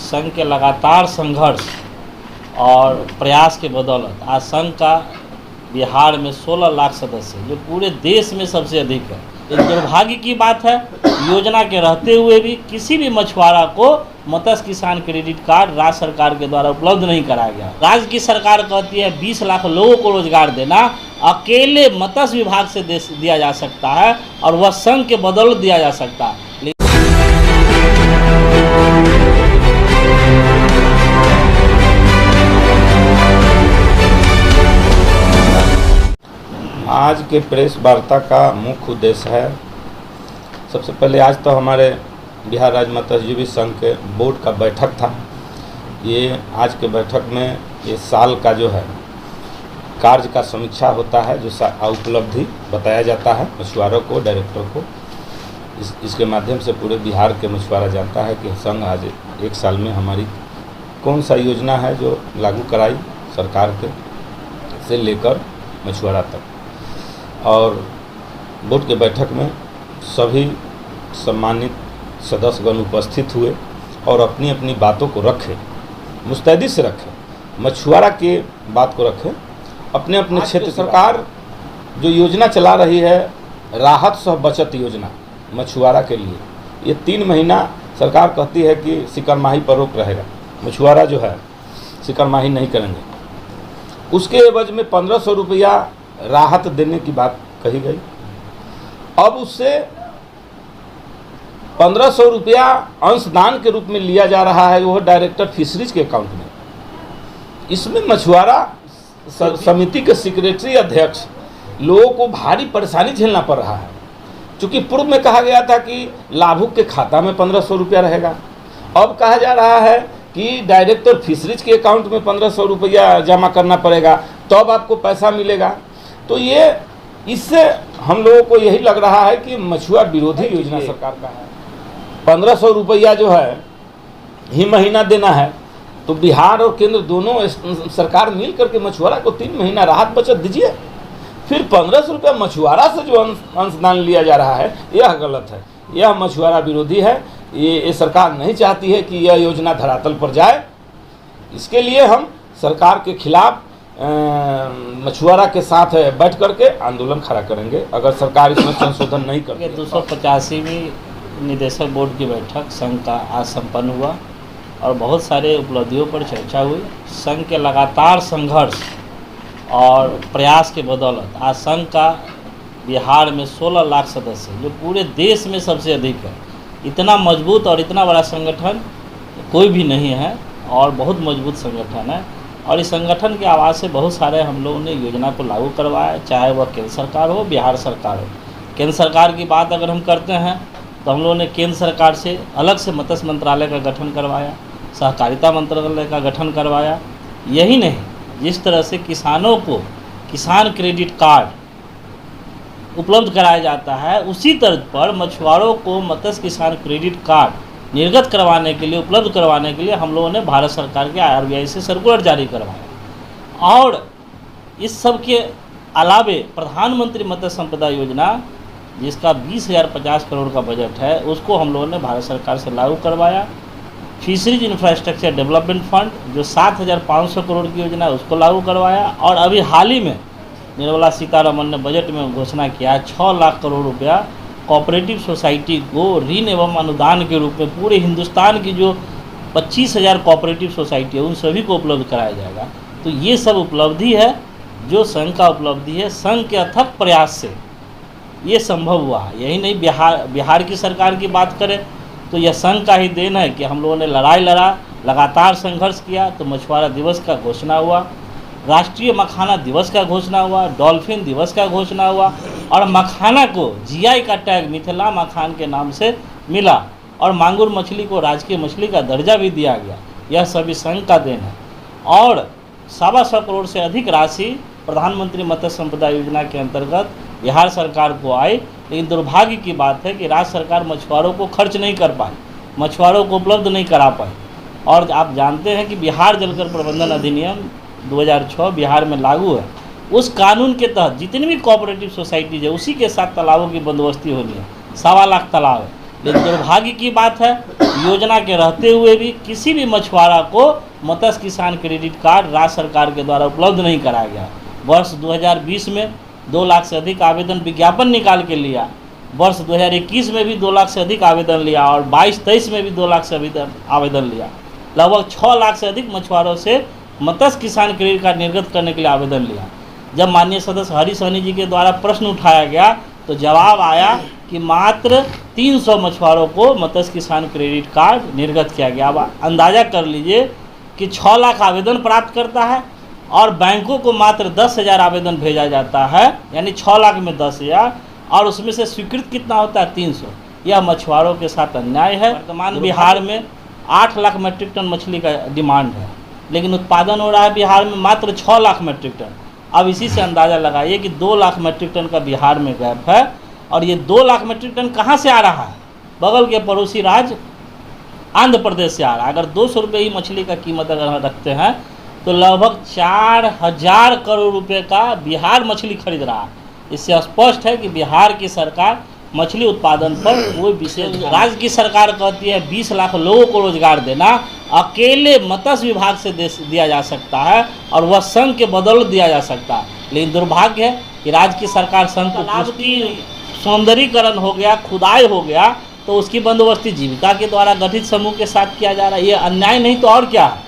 संघ के लगातार संघर्ष और प्रयास के बदौलत आज संघ का बिहार में 16 लाख सदस्य, जो पूरे देश में सबसे अधिक है। एक दुर्भाग्य की बात है, योजना के रहते हुए भी किसी भी मछुआरा को मत्स्य किसान क्रेडिट कार्ड राज्य सरकार के द्वारा उपलब्ध नहीं कराया गया। राज्य की सरकार कहती है 20 लाख लोगों को रोजगार देना अकेले मत्स्य विभाग से दिया जा सकता है और वह संघ के बदौलत दिया जा सकता है। आज के प्रेस वार्ता का मुख्य उद्देश्य है, सबसे पहले आज तो हमारे बिहार राज्य मत्स्यजीवी संघ के बोर्ड का बैठक था। ये आज के बैठक में ये साल का जो है कार्य का समीक्षा होता है, जो उपलब्धि बताया जाता है मछुआरों को, डायरेक्टर को। इसके माध्यम से पूरे बिहार के मछुआरा जानता है कि संघ आज एक साल में हमारी कौन सा योजना है जो लागू कराई सरकार के से लेकर मछुआरा तक। और बोर्ड के बैठक में सभी सम्मानित सदस्यगण उपस्थित हुए और अपनी अपनी बातों को रखे, मुस्तैदी से रखे, मछुआरा के बात को रखे, अपने अपने क्षेत्र। सरकार जो योजना चला रही है राहत सह बचत योजना मछुआरा के लिए, ये 3 महीना सरकार कहती है कि शिकारमाही पर रोक रहेगा, मछुआरा जो है शिकारमाही नहीं करेंगे। उसके एवज में 1500 रुपया राहत देने की बात कही गई। अब उससे 1500 रुपया अंशदान के रूप में लिया जा रहा है, वो डायरेक्टर फिशरीज के अकाउंट में। इसमें मछुआरा समिति के सेक्रेटरी अध्यक्ष लोगों को भारी परेशानी झेलना पड़ रहा है, क्योंकि पूर्व में कहा गया था कि लाभुक के खाता में 1500 रुपया रहेगा। अब कहा जा रहा है कि डायरेक्टर फिशरीज के अकाउंट में 1500 रुपया जमा करना पड़ेगा, तब आपको पैसा मिलेगा। तो ये इससे हम लोगों को यही लग रहा है कि मछुआ विरोधी योजना सरकार का है। 1500 रुपया जो है ही महीना देना है, तो बिहार और केंद्र दोनों सरकार मिल करके मछुआरा को 3 महीना राहत बचत दीजिए। फिर 1500 रुपया मछुआरा से जो अंशदान लिया जा रहा है, यह गलत है, यह मछुआरा विरोधी है। ये सरकार नहीं चाहती है कि यह योजना धरातल पर जाए। इसके लिए हम सरकार के खिलाफ मछुआरा के साथ बैठ करके आंदोलन खड़ा करेंगे अगर सरकार इसमें संशोधन नहीं करती। 285वीं निदेशक बोर्ड की बैठक संघ का आज संपन्न हुआ और बहुत सारे उपलब्धियों पर चर्चा हुई। संघ के लगातार संघर्ष और प्रयास के बदौलत आज संघ का बिहार में 16 लाख सदस्य, जो पूरे देश में सबसे अधिक है। इतना मजबूत और इतना बड़ा संगठन कोई भी नहीं है और बहुत मजबूत संगठन है। और इस संगठन के आवाज़ से बहुत सारे हम लोगों ने योजना को लागू करवाया, चाहे वह केंद्र सरकार हो, बिहार सरकार हो। केंद्र सरकार की बात अगर हम करते हैं तो हम लोगों ने केंद्र सरकार से अलग से मत्स्य मंत्रालय का गठन करवाया, सहकारिता मंत्रालय का गठन करवाया। यही नहीं, जिस तरह से किसानों को किसान क्रेडिट कार्ड उपलब्ध कराया जाता है, उसी तर्ज पर मछुआरों को मत्स्य किसान क्रेडिट कार्ड निर्गत करवाने के लिए, उपलब्ध करवाने के लिए हम लोगों ने भारत सरकार के RBI से सर्कुलर जारी करवाया। और इस सब के अलावे प्रधानमंत्री मत्स्य संपदा योजना, जिसका 20,050 करोड़ का बजट है, उसको हम लोगों ने भारत सरकार से लागू करवाया। फिशरीज इंफ्रास्ट्रक्चर डेवलपमेंट फंड जो 7,500 करोड़ की योजना है, उसको लागू करवाया। और अभी हाल ही में निर्मला सीतारमण ने बजट में घोषणा किया 6 लाख करोड़ रुपया कोऑपरेटिव सोसाइटी को ऋण एवं अनुदान के रूप में पूरे हिंदुस्तान की जो 25,000 कोऑपरेटिव सोसाइटी है उन सभी को उपलब्ध कराया जाएगा। तो ये सब उपलब्धि है, जो संघ का उपलब्धि है। संघ के अथक प्रयास से ये संभव हुआ है। यही नहीं, बिहार की सरकार की बात करें तो यह संघ का ही देन है कि हम लोगों ने लड़ाई लड़ा, लगातार संघर्ष किया, तो मछुआरा दिवस का घोषणा हुआ, राष्ट्रीय मखाना दिवस का घोषणा हुआ, डॉल्फिन दिवस का घोषणा हुआ, और मखाना को GI का टैग मिथिला मखान के नाम से मिला, और मांगुर मछली को राजकीय मछली का दर्जा भी दिया गया। यह सभी संघ का देन है। और 125 करोड़ से अधिक राशि प्रधानमंत्री मत्स्य संपदा योजना के अंतर्गत बिहार सरकार को आई। लेकिन दुर्भाग्य की बात है कि राज्य सरकार मछुआरों को खर्च नहीं कर पाई, मछुआरों को उपलब्ध नहीं करा पाई। और आप जानते हैं कि बिहार जलकर प्रबंधन अधिनियम 2006 बिहार में लागू है। उस कानून के तहत जितनी भी कोऑपरेटिव सोसाइटीज है, उसी के साथ तालाबों की बंदोबस्ती होनी है। 1.25 लाख तालाब है, लेकिन दुर्भाग्य की बात है, योजना के रहते हुए भी किसी भी मछुआरा को मत्स्य किसान क्रेडिट कार्ड राज्य सरकार के द्वारा उपलब्ध नहीं कराया गया। वर्ष 2020 में 2 लाख से अधिक आवेदन विज्ञापन निकाल के लिया, वर्ष 2021 में भी 2 लाख से अधिक आवेदन लिया और 22-23 में भी 2 लाख से अधिक आवेदन लिया। लगभग 6 लाख से अधिक मछुआरों से मत्स्य किसान क्रेडिट कार्ड निर्गत करने के लिए आवेदन लिया। जब माननीय सदस्य हरी सहनी जी के द्वारा प्रश्न उठाया गया तो जवाब आया कि मात्र 300 मछुआरों को मत्स्य किसान क्रेडिट कार्ड निर्गत किया गया। अब अंदाज़ा कर लीजिए कि 6 लाख आवेदन प्राप्त करता है और बैंकों को मात्र 10,000 आवेदन भेजा जाता है, यानी 6 लाख में 10,000, और उसमें से स्वीकृत कितना होता है? 300। यह मछुआरों के साथ अन्याय है। वर्तमान बिहार में 8 लाख मीट्रिक टन मछली का डिमांड है, लेकिन उत्पादन हो रहा है बिहार में मात्र 6 लाख मीट्रिक टन। अब इसी से अंदाज़ा लगाइए कि 2 लाख मीट्रिक टन का बिहार में गैप है, और ये 2 लाख मीट्रिक टन कहाँ से आ रहा है? बगल के पड़ोसी राज्य आंध्र प्रदेश से आ रहा है। अगर 200 रुपये ही मछली का कीमत अगर हम रखते हैं तो लगभग 4,000 करोड़ रुपए का बिहार मछली खरीद रहा है। इससे स्पष्ट है कि बिहार की सरकार मछली उत्पादन पर कोई विशेष, राज्य की सरकार कहती है 20 लाख लोगों को रोजगार देना अकेले मत्स्य विभाग से दिया जा सकता है और वह संघ के बदौलत दिया जा सकता है। लेकिन दुर्भाग्य है कि राज्य की सरकार संघ तालाब की सौंदर्यीकरण हो गया, खुदाई हो गया, तो उसकी बंदोबस्ती जीविका के द्वारा गठित समूह के साथ किया जा रहा है। ये अन्याय नहीं तो और क्या है।